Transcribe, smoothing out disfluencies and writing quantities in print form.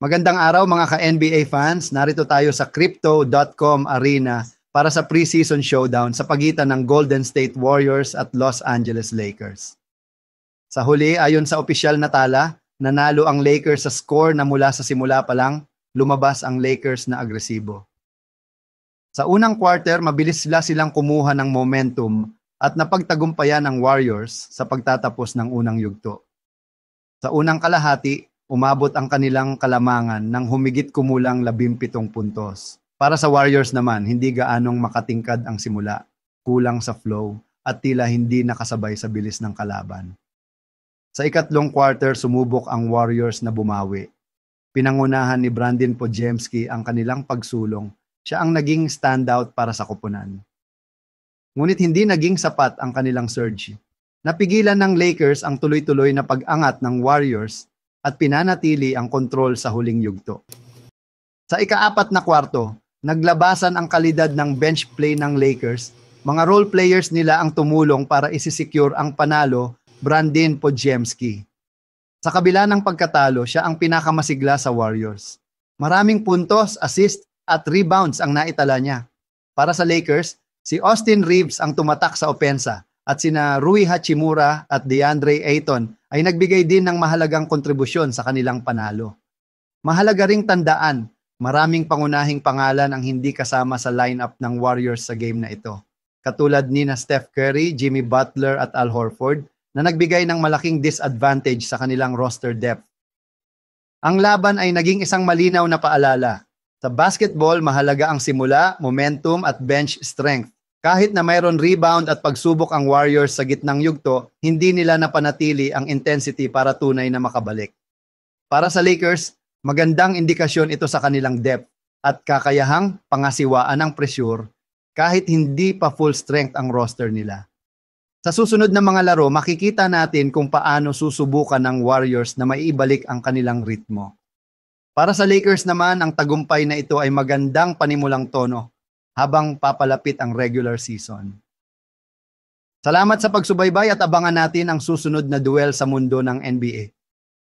Magandang araw mga ka-NBA fans. Narito tayo sa Crypto.com Arena para sa preseason showdown sa pagitan ng Golden State Warriors at Los Angeles Lakers. Sa huli, ayon sa opisyal na tala, nanalo ang Lakers sa score na mula sa simula pa lang, lumabas ang Lakers na agresibo. Sa unang quarter, mabilis silang kumuha ng momentum at napagtagumpayan ang Warriors sa pagtatapos ng unang yugto. Sa unang kalahati, umabot ang kanilang kalamangan ng humigit kumulang 17 puntos. Para sa Warriors naman, hindi gaanong makatingkad ang simula, kulang sa flow, at tila hindi nakasabay sa bilis ng kalaban. Sa ikatlong quarter, sumubok ang Warriors na bumawi. Pinangunahan ni Brandon Podziemski ang kanilang pagsulong. Siya ang naging standout para sa koponan. Ngunit hindi naging sapat ang kanilang surge. Napigilan ng Lakers ang tuloy-tuloy na pag-angat ng Warriors at pinanatili ang kontrol sa huling yugto. Sa ika-4 na kwarto, naglabasan ang kalidad ng bench play ng Lakers. Mga role players nila ang tumulong para isisecure ang panalo, Brandon Podziemski. Sa kabila ng pagkatalo, siya ang pinakamasigla sa Warriors. Maraming puntos, assist at rebounds ang naitala niya. Para sa Lakers, si Austin Reeves ang tumatak sa opensa at sina Rui Hachimura at DeAndre Ayton ay nagbigay din ng mahalagang kontribusyon sa kanilang panalo. Mahalaga ring tandaan, maraming pangunahing pangalan ang hindi kasama sa lineup ng Warriors sa game na ito. Katulad ni na Steph Curry, Jimmy Butler at Al Horford na nagbigay ng malaking disadvantage sa kanilang roster depth. Ang laban ay naging isang malinaw na paalala. Sa basketball, mahalaga ang simula, momentum at bench strength. Kahit na mayroon rebound at pagsubok ang Warriors sa gitnang yugto, hindi nila napanatili ang intensity para tunay na makabalik. Para sa Lakers, magandang indikasyon ito sa kanilang depth at kakayahang pangasiwaan ng pressure kahit hindi pa full strength ang roster nila. Sa susunod na mga laro, makikita natin kung paano susubukan ng Warriors na maibalik ang kanilang ritmo. Para sa Lakers naman, ang tagumpay na ito ay magandang panimulang tono habang papalapit ang regular season. Salamat sa pagsubaybay at abangan natin ang susunod na duel sa mundo ng NBA.